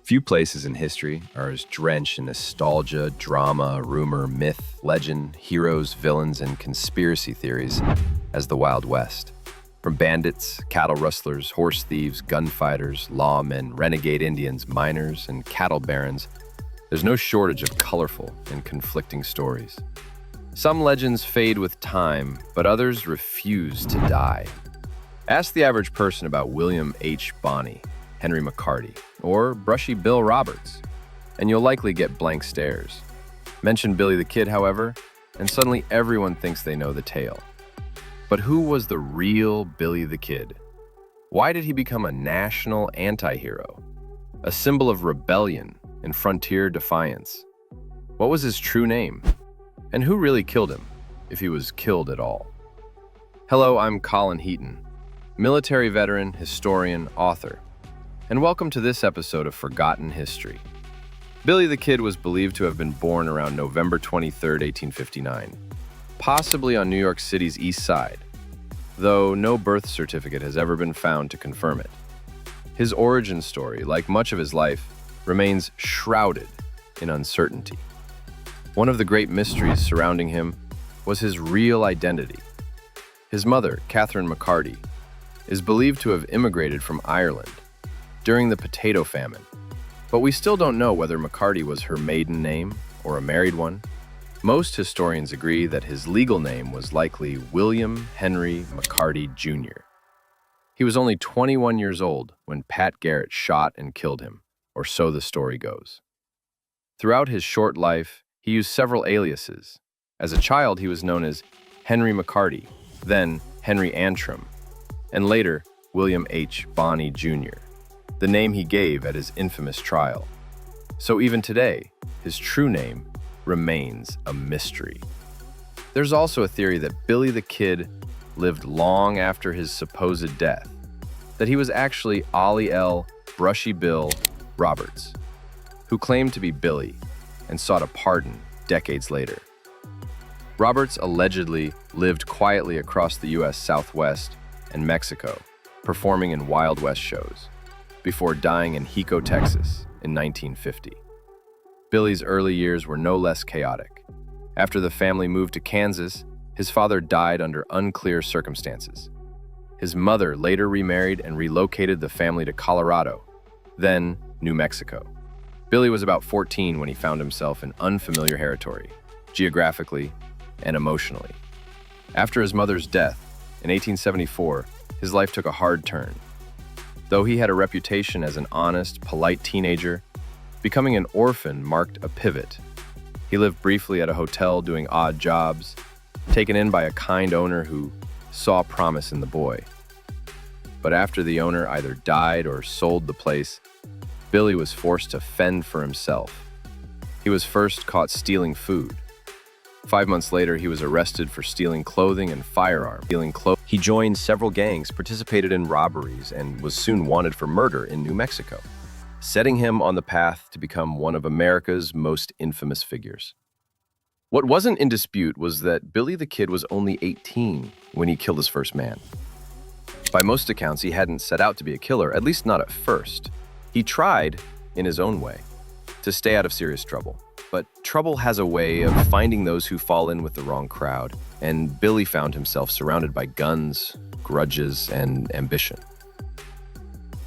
Few places in history are as drenched in nostalgia, drama, rumor, myth, legend, heroes, villains, and conspiracy theories as the Wild West. From bandits, cattle rustlers, horse thieves, gunfighters, lawmen, renegade Indians, miners, and cattle barons, there's no shortage of colorful and conflicting stories. Some legends fade with time, but others refuse to die. Ask the average person about William H. Bonney, Henry McCarty, or Brushy Bill Roberts, and you'll likely get blank stares. Mention Billy the Kid, however, and suddenly everyone thinks they know the tale. But who was the real Billy the Kid? Why did he become a national anti-hero, a symbol of rebellion and frontier defiance? What was his true name? And who really killed him, if he was killed at all? Hello, I'm Colin Heaton, military veteran, historian, author, and welcome to this episode of Forgotten History. Billy the Kid was believed to have been born around November 23, 1859, possibly on New York City's east side, though no birth certificate has ever been found to confirm it. His origin story, like much of his life, remains shrouded in uncertainty. One of the great mysteries surrounding him was his real identity. His mother, Catherine McCarty, is believed to have immigrated from Ireland during the potato famine, but we still don't know whether McCarty was her maiden name or a married one. Most historians agree that his legal name was likely William Henry McCarty Jr. He was only 21 years old when Pat Garrett shot and killed him, or so the story goes. Throughout his short life, he used several aliases. As a child, he was known as Henry McCarty, then Henry Antrim, and later William H. Bonney Jr., the name he gave at his infamous trial. So even today, his true name remains a mystery. There's also a theory that Billy the Kid lived long after his supposed death, that he was actually Ollie L. Brushy Bill Roberts, who claimed to be Billy and sought a pardon decades later. Roberts allegedly lived quietly across the U.S. Southwest and Mexico, performing in Wild West shows, before dying in Hico, Texas in 1950. Billy's early years were no less chaotic. After the family moved to Kansas, his father died under unclear circumstances. His mother later remarried and relocated the family to Colorado, then New Mexico. Billy was about 14 when he found himself in unfamiliar territory, geographically and emotionally. After his mother's death in 1874, his life took a hard turn. Though he had a reputation as an honest, polite teenager, becoming an orphan marked a pivot. He lived briefly at a hotel doing odd jobs, taken in by a kind owner who saw promise in the boy. But after the owner either died or sold the place, Billy was forced to fend for himself. He was first caught stealing food. 5 months later, he was arrested for stealing clothing and firearms. He joined several gangs, participated in robberies, and was soon wanted for murder in New Mexico, setting him on the path to become one of America's most infamous figures. What wasn't in dispute was that Billy the Kid was only 18 when he killed his first man. By most accounts, he hadn't set out to be a killer, at least not at first. He tried, in his own way, to stay out of serious trouble. But trouble has a way of finding those who fall in with the wrong crowd, and Billy found himself surrounded by guns, grudges, and ambition.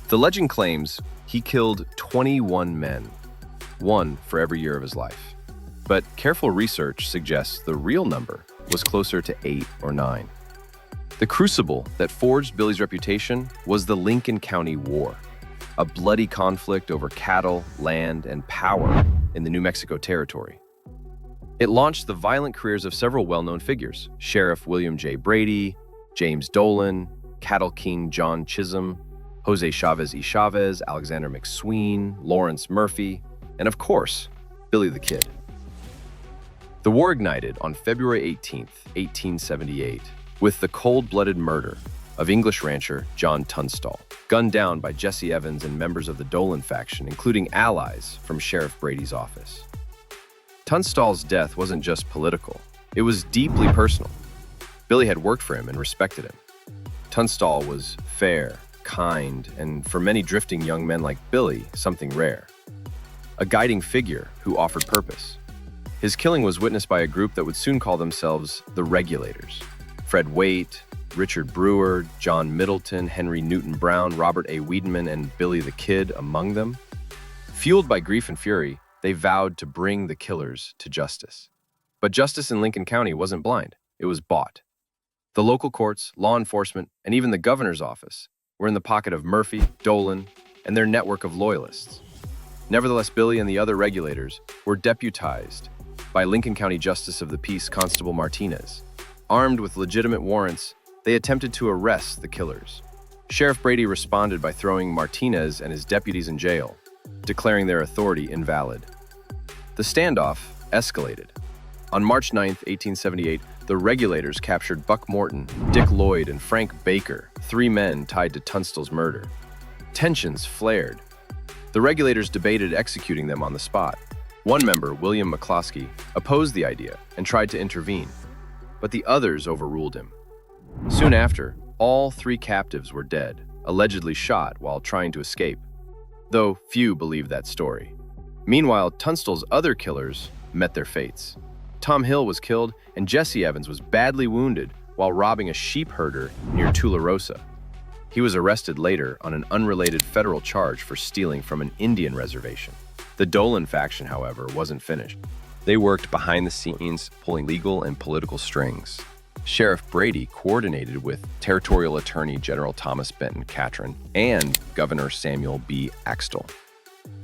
The legend claims he killed 21 men, one for every year of his life. But careful research suggests the real number was closer to 8 or 9. The crucible that forged Billy's reputation was the Lincoln County War, a bloody conflict over cattle, land, and power in the New Mexico Territory. It launched the violent careers of several well-known figures: Sheriff William J. Brady, James Dolan, Cattle King John Chisholm, Jose Chavez y Chavez, Alexander McSween, Lawrence Murphy, and of course, Billy the Kid. The war ignited on February 18, 1878, with the cold-blooded murder of English rancher John Tunstall, gunned down by Jesse Evans and members of the Dolan faction, including allies from Sheriff Brady's office. Tunstall's death wasn't just political, it was deeply personal. Billy had worked for him and respected him. Tunstall was fair, kind, and for many drifting young men like Billy, something rare. a guiding figure who offered purpose. His killing was witnessed by a group that would soon call themselves the Regulators. Fred Waite, Richard Brewer, John Middleton, Henry Newton Brown, Robert A. Wiedemann, and Billy the Kid among them. Fueled by grief and fury, they vowed to bring the killers to justice. But justice in Lincoln County wasn't blind, it was bought. The local courts, law enforcement, and even the governor's office were in the pocket of Murphy, Dolan, and their network of loyalists. Nevertheless, Billy and the other Regulators were deputized by Lincoln County Justice of the Peace Constable Martinez. Armed with legitimate warrants, they attempted to arrest the killers. Sheriff Brady responded by throwing Martinez and his deputies in jail, declaring their authority invalid. The standoff escalated. On March 9, 1878, the Regulators captured Buck Morton, Dick Lloyd, and Frank Baker, 3 men tied to Tunstall's murder. Tensions flared. The Regulators debated executing them on the spot. One member, William McCloskey, opposed the idea and tried to intervene, but the others overruled him. Soon after, all 3 captives were dead, allegedly shot while trying to escape, though few believed that story. Meanwhile, Tunstall's other killers met their fates. Tom Hill was killed, and Jesse Evans was badly wounded while robbing a sheep herder near Tularosa. He was arrested later on an unrelated federal charge for stealing from an Indian reservation. The Dolan faction, however, wasn't finished. They worked behind the scenes, pulling legal and political strings. Sheriff Brady coordinated with Territorial Attorney General Thomas Benton Catron and Governor Samuel B. Axtell.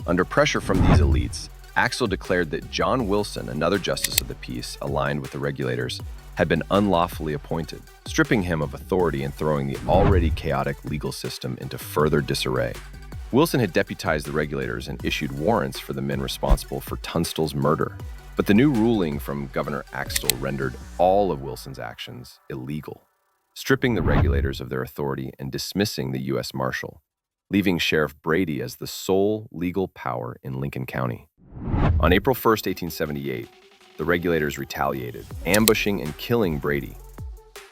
Under pressure from these elites, Axtell declared that John Wilson, another justice of the peace aligned with the Regulators, had been unlawfully appointed, stripping him of authority and throwing the already chaotic legal system into further disarray. Wilson had deputized the Regulators and issued warrants for the men responsible for Tunstall's murder. But the new ruling from Governor Axtell rendered all of Wilson's actions illegal, stripping the Regulators of their authority and dismissing the U.S. Marshal, leaving Sheriff Brady as the sole legal power in Lincoln County. On April 1, 1878, the Regulators retaliated, ambushing and killing Brady,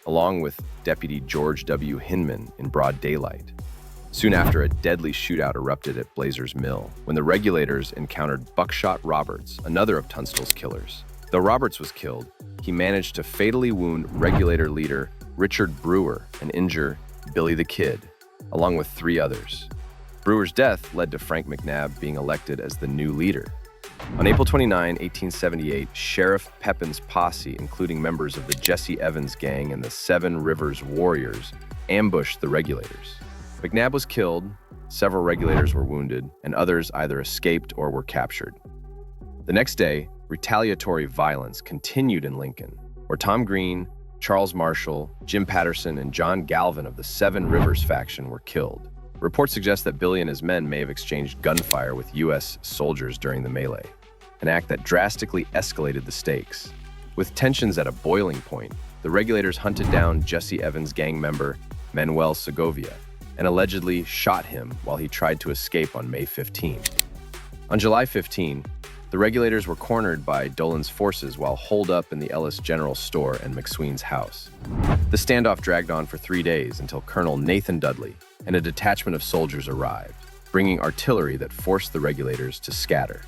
along with Deputy George W. Hinman in broad daylight. Soon after, a deadly shootout erupted at Blazer's Mill when the Regulators encountered Buckshot Roberts, another of Tunstall's killers. Though Roberts was killed, he managed to fatally wound Regulator leader Richard Brewer and injure Billy the Kid, along with 3 others. Brewer's death led to Frank McNabb being elected as the new leader. On April 29, 1878, Sheriff Pepin's posse, including members of the Jesse Evans gang and the 7 Rivers Warriors, ambushed the Regulators. McNabb was killed, several Regulators were wounded, and others either escaped or were captured. The next day, retaliatory violence continued in Lincoln, where Tom Green, Charles Marshall, Jim Patterson, and John Galvin of the 7 Rivers faction were killed. Reports suggest that Billy and his men may have exchanged gunfire with U.S. soldiers during the melee, an act that drastically escalated the stakes. With tensions at a boiling point, the Regulators hunted down Jesse Evans' gang member, Manuel Segovia, and allegedly shot him while he tried to escape on May 15. On July 15, the Regulators were cornered by Dolan's forces while holed up in the Ellis General Store and McSween's house. The standoff dragged on for 3 days until Colonel Nathan Dudley and a detachment of soldiers arrived, bringing artillery that forced the Regulators to scatter.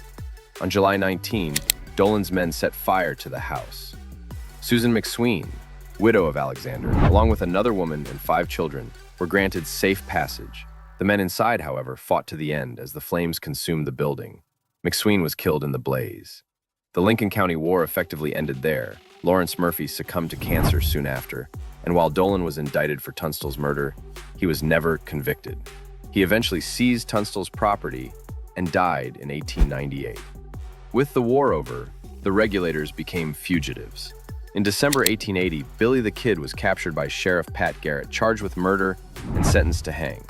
On July 19, Dolan's men set fire to the house. Susan McSween, widow of Alexander, along with another woman and 5 children, were granted safe passage. The men inside, however, fought to the end as the flames consumed the building. McSween was killed in the blaze. The Lincoln County War effectively ended there. Lawrence Murphy succumbed to cancer soon after, and while Dolan was indicted for Tunstall's murder, he was never convicted. He eventually seized Tunstall's property and died in 1898. With the war over, the Regulators became fugitives. In December 1880, Billy the Kid was captured by Sheriff Pat Garrett, charged with murder and sentenced to hang.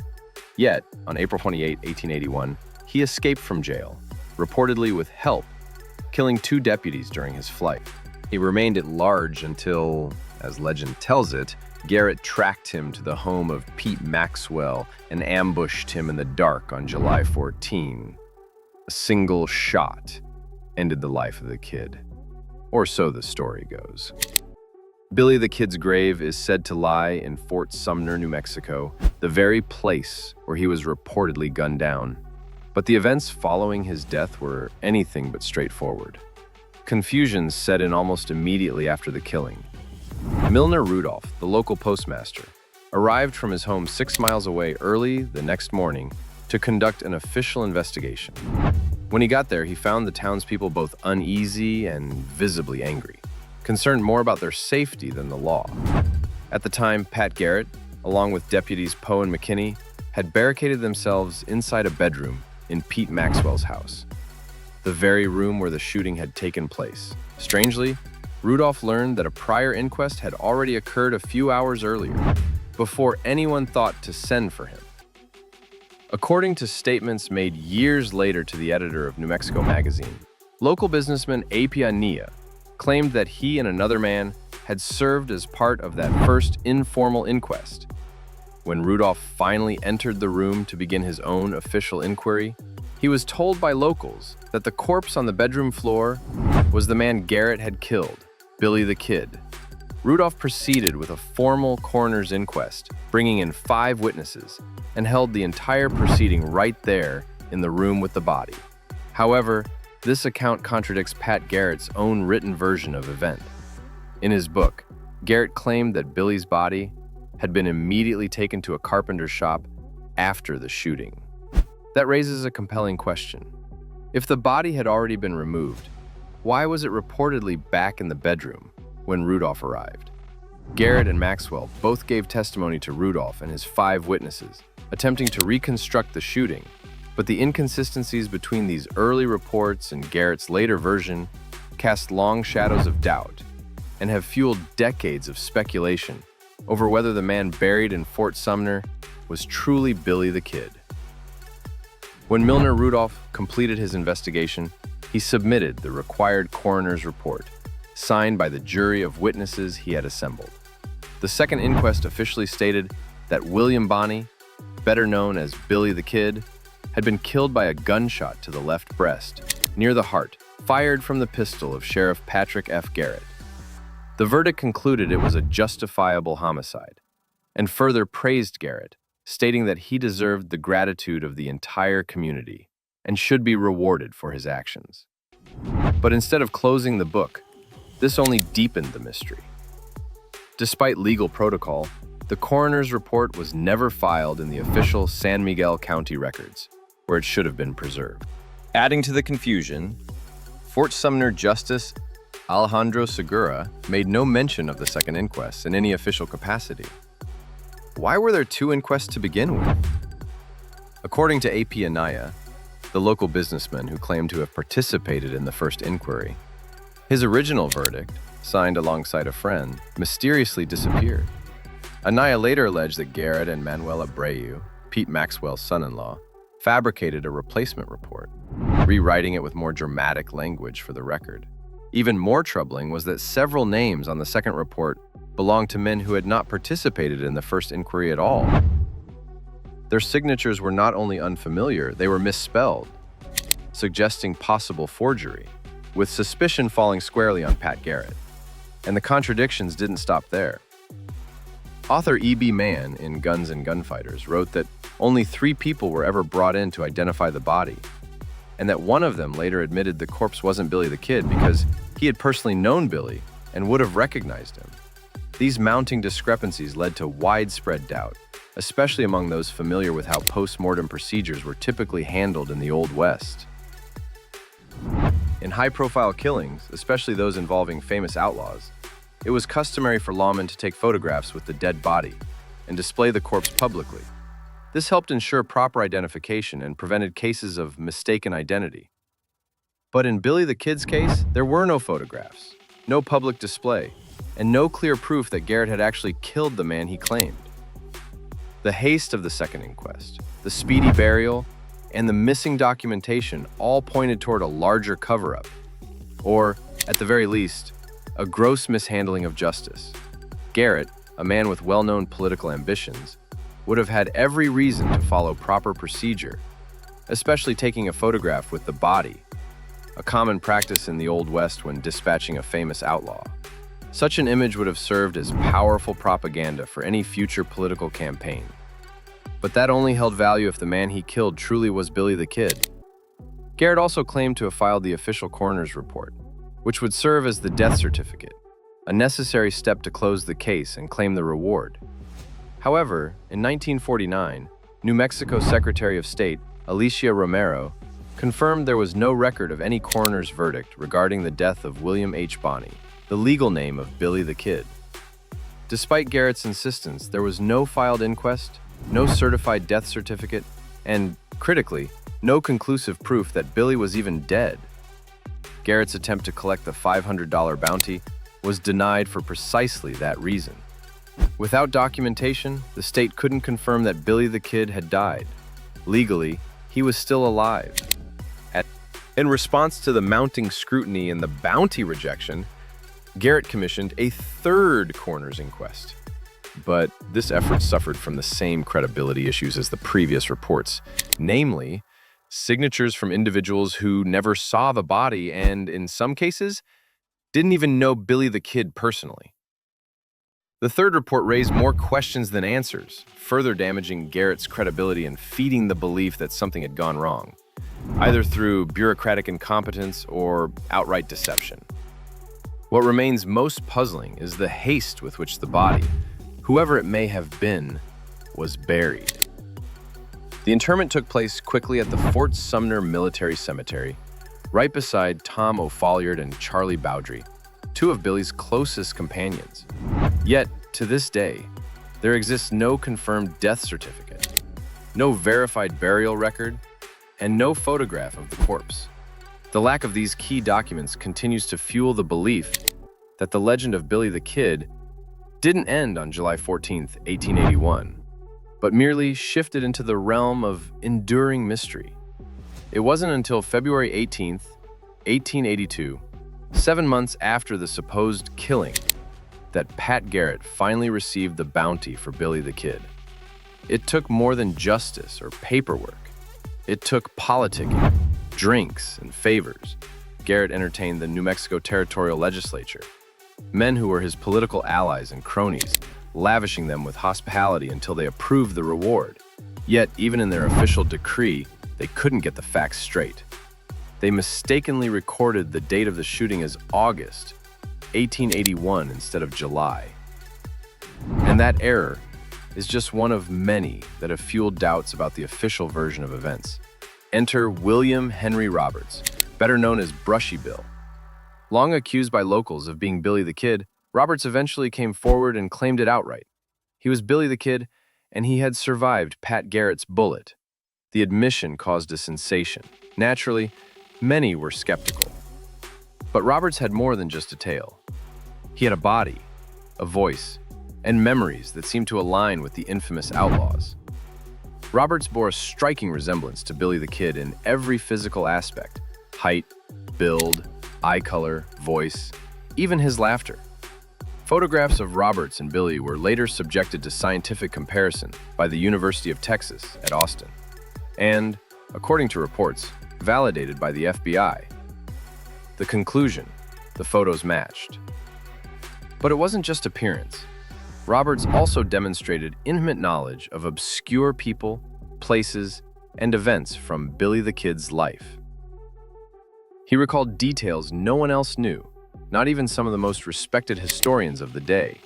Yet, on April 28, 1881, he escaped from jail, reportedly with help, killing 2 deputies during his flight. He remained at large until, as legend tells it, Garrett tracked him to the home of Pete Maxwell and ambushed him in the dark on July 14. A single shot ended the life of the kid. Or so the story goes. Billy the Kid's grave is said to lie in Fort Sumner, New Mexico, the very place where he was reportedly gunned down. But the events following his death were anything but straightforward. Confusion set in almost immediately after the killing. Milner Rudolph, the local postmaster, arrived from his home 6 miles away early the next morning to conduct an official investigation. When he got there, he found the townspeople both uneasy and visibly angry, concerned more about their safety than the law. At the time, Pat Garrett, along with deputies Poe and McKinney, had barricaded themselves inside a bedroom in Pete Maxwell's house, the very room where the shooting had taken place. Strangely, Rudolph learned that a prior inquest had already occurred a few hours earlier, before anyone thought to send for him. According to statements made years later to the editor of New Mexico magazine, local businessman Apia Nia claimed that he and another man had served as part of that first informal inquest. When Rudolph finally entered the room to begin his own official inquiry, he was told by locals that the corpse on the bedroom floor was the man Garrett had killed, Billy the Kid. Rudolph proceeded with a formal coroner's inquest, bringing in 5 witnesses, and held the entire proceeding right there in the room with the body. However, this account contradicts Pat Garrett's own written version of events. In his book, Garrett claimed that Billy's body had been immediately taken to a carpenter's shop after the shooting. That raises a compelling question. If the body had already been removed, why was it reportedly back in the bedroom when Rudolph arrived? Garrett and Maxwell both gave testimony to Rudolph and his 5 witnesses, attempting to reconstruct the shooting, but the inconsistencies between these early reports and Garrett's later version cast long shadows of doubt and have fueled decades of speculation over whether the man buried in Fort Sumner was truly Billy the Kid. When Milner Rudolph completed his investigation, he submitted the required coroner's report, signed by the jury of witnesses he had assembled. The second inquest officially stated that William Bonney, better known as Billy the Kid, had been killed by a gunshot to the left breast, near the heart, fired from the pistol of Sheriff Patrick F. Garrett. The verdict concluded it was a justifiable homicide, and further praised Garrett, stating that he deserved the gratitude of the entire community and should be rewarded for his actions. But instead of closing the book, this only deepened the mystery. Despite legal protocol, the coroner's report was never filed in the official San Miguel County records, where it should have been preserved. Adding to the confusion, Fort Sumner Justice Alejandro Segura made no mention of the second inquest in any official capacity. Why were there 2 inquests to begin with? According to A.P. Anaya, the local businessman who claimed to have participated in the first inquiry, his original verdict, signed alongside a friend, mysteriously disappeared. Anaya later alleged that Garrett and Manuel Abreu, Pete Maxwell's son-in-law, fabricated a replacement report, rewriting it with more dramatic language for the record. Even more troubling was that several names on the second report belonged to men who had not participated in the first inquiry at all. Their signatures were not only unfamiliar, they were misspelled, suggesting possible forgery, with suspicion falling squarely on Pat Garrett. And the contradictions didn't stop there. Author E.B. Mann in Guns and Gunfighters wrote that only 3 people were ever brought in to identify the body, and that one of them later admitted the corpse wasn't Billy the Kid because he had personally known Billy and would have recognized him. These mounting discrepancies led to widespread doubt, especially among those familiar with how post-mortem procedures were typically handled in the Old West. In high-profile killings, especially those involving famous outlaws, it was customary for lawmen to take photographs with the dead body and display the corpse publicly. This helped ensure proper identification and prevented cases of mistaken identity. But in Billy the Kid's case, there were no photographs, no public display, and no clear proof that Garrett had actually killed the man he claimed. The haste of the second inquest, the speedy burial, and the missing documentation all pointed toward a larger cover-up, or, at the very least, a gross mishandling of justice. Garrett, a man with well-known political ambitions, would have had every reason to follow proper procedure, especially taking a photograph with the body, a common practice in the Old West when dispatching a famous outlaw. Such an image would have served as powerful propaganda for any future political campaign. But that only held value if the man he killed truly was Billy the Kid. Garrett also claimed to have filed the official coroner's report, which would serve as the death certificate, a necessary step to close the case and claim the reward. However, in 1949, New Mexico Secretary of State Alicia Romero confirmed there was no record of any coroner's verdict regarding the death of William H. Bonney, the legal name of Billy the Kid. Despite Garrett's insistence, there was no filed inquest, no certified death certificate, and, critically, no conclusive proof that Billy was even dead. Garrett's attempt to collect the $500 bounty was denied for precisely that reason. Without documentation, the state couldn't confirm that Billy the Kid had died. Legally, he was still alive. In response to the mounting scrutiny and the bounty rejection, Garrett commissioned a third coroner's inquest. But this effort suffered from the same credibility issues as the previous reports, namely, signatures from individuals who never saw the body and, in some cases, didn't even know Billy the Kid personally. The third report raised more questions than answers, further damaging Garrett's credibility and feeding the belief that something had gone wrong, either through bureaucratic incompetence or outright deception. What remains most puzzling is the haste with which the body, whoever it may have been, was buried. The interment took place quickly at the Fort Sumner Military Cemetery, right beside Tom O'Folliard and Charlie Bowdry, two of Billy's closest companions. Yet, to this day, there exists no confirmed death certificate, no verified burial record, and no photograph of the corpse. The lack of these key documents continues to fuel the belief that the legend of Billy the Kid didn't end on July 14, 1881, but merely shifted into the realm of enduring mystery. It wasn't until February 18, 1882, 7 months after the supposed killing, that Pat Garrett finally received the bounty for Billy the Kid. It took more than justice or paperwork. It took politicking, drinks, and favors. Garrett entertained the New Mexico Territorial Legislature, men who were his political allies and cronies, lavishing them with hospitality until they approved the reward. Yet, even in their official decree, they couldn't get the facts straight. They mistakenly recorded the date of the shooting as August 1881 instead of July. And that error is just one of many that have fueled doubts about the official version of events. Enter William Henry Roberts, better known as Brushy Bill. Long accused by locals of being Billy the Kid, Roberts eventually came forward and claimed it outright. He was Billy the Kid, and he had survived Pat Garrett's bullet. The admission caused a sensation. Naturally, many were skeptical. But Roberts had more than just a tale. He had a body, a voice, and memories that seemed to align with the infamous outlaws. Roberts bore a striking resemblance to Billy the Kid in every physical aspect: height, build, eye color, voice, even his laughter. Photographs of Roberts and Billy were later subjected to scientific comparison by the University of Texas at Austin, and, according to reports, validated by the FBI. The conclusion: the photos matched. But it wasn't just appearance. Roberts also demonstrated intimate knowledge of obscure people, places, and events from Billy the Kid's life. He recalled details no one else knew, not even some of the most respected historians of the day.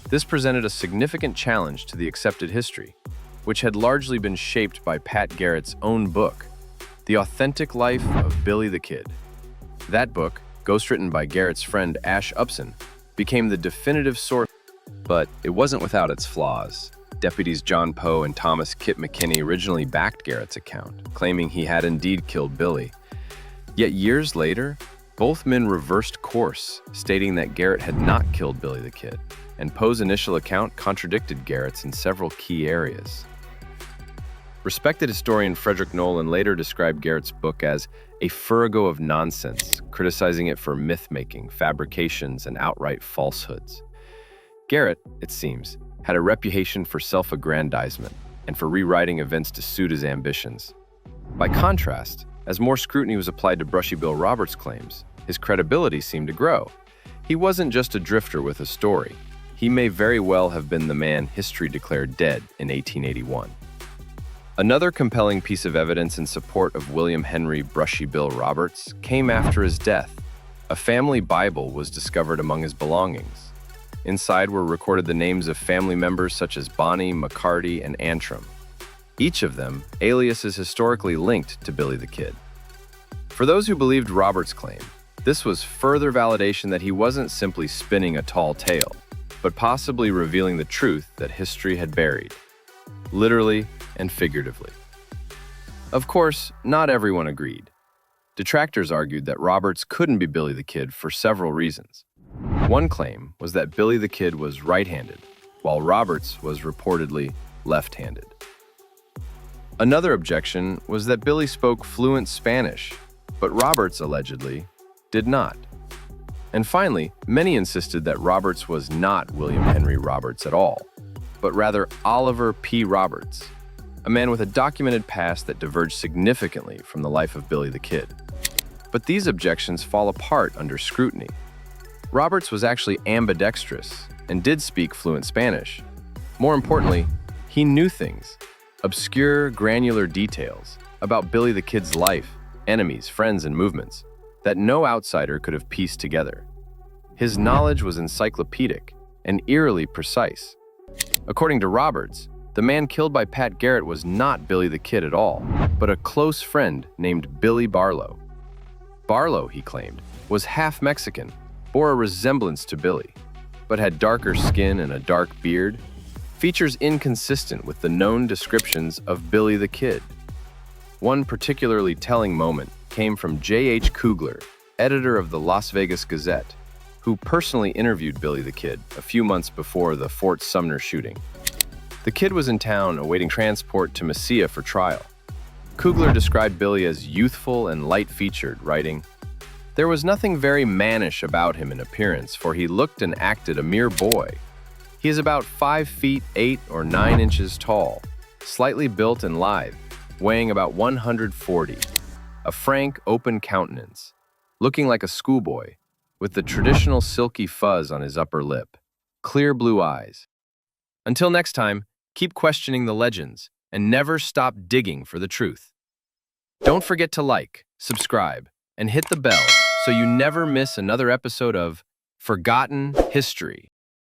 This presented a significant challenge to the accepted history, which had largely been shaped by Pat Garrett's own book, The Authentic Life of Billy the Kid. That book, ghostwritten by Garrett's friend Ash Upson, became the definitive source. But it wasn't without its flaws. Deputies John Poe and Thomas Kit McKinney originally backed Garrett's account, claiming he had indeed killed Billy. Yet years later, both men reversed course, stating that Garrett had not killed Billy the Kid, and Poe's initial account contradicted Garrett's in several key areas. Respected historian Frederick Nolan later described Garrett's book as a farrago of nonsense, criticizing it for myth-making, fabrications, and outright falsehoods. Garrett, it seems, had a reputation for self-aggrandizement and for rewriting events to suit his ambitions. By contrast, as more scrutiny was applied to Brushy Bill Roberts' claims, his credibility seemed to grow. He wasn't just a drifter with a story. He may very well have been the man history declared dead in 1881. Another compelling piece of evidence in support of William Henry Brushy Bill Roberts came after his death. A family Bible was discovered among his belongings. Inside were recorded the names of family members such as Bonnie, McCarty, and Antrim, each of them aliases historically linked to Billy the Kid. For those who believed Roberts' claim, this was further validation that he wasn't simply spinning a tall tale, but possibly revealing the truth that history had buried, literally and figuratively. Of course, not everyone agreed. Detractors argued that Roberts couldn't be Billy the Kid for several reasons. One claim was that Billy the Kid was right-handed, while Roberts was reportedly left-handed. Another objection was that Billy spoke fluent Spanish, but Roberts allegedly did not. And finally, many insisted that Roberts was not William Henry Roberts at all, but rather Oliver P. Roberts, a man with a documented past that diverged significantly from the life of Billy the Kid. But these objections fall apart under scrutiny. Roberts was actually ambidextrous and did speak fluent Spanish. More importantly, he knew things, obscure, granular details about Billy the Kid's life, enemies, friends, and movements that no outsider could have pieced together. His knowledge was encyclopedic and eerily precise. According to Roberts, the man killed by Pat Garrett was not Billy the Kid at all, but a close friend named Billy Barlow. Barlow, he claimed, was half Mexican, bore a resemblance to Billy, but had darker skin and a dark beard, features inconsistent with the known descriptions of Billy the Kid. One particularly telling moment came from J.H. Kugler, editor of the Las Vegas Gazette, who personally interviewed Billy the Kid a few months before the Fort Sumner shooting. The Kid was in town awaiting transport to Mesilla for trial. Kugler described Billy as youthful and light-featured, writing, "There was nothing very mannish about him in appearance, for he looked and acted a mere boy. He is about 5 feet 8 or 9 inches tall, slightly built and lithe, weighing about 140, a frank, open countenance, looking like a schoolboy, with the traditional silky fuzz on his upper lip, clear blue eyes. Until next time, keep questioning the legends and never stop digging for the truth. Don't forget to like, subscribe, and hit the bell so you never miss another episode of Forgotten History.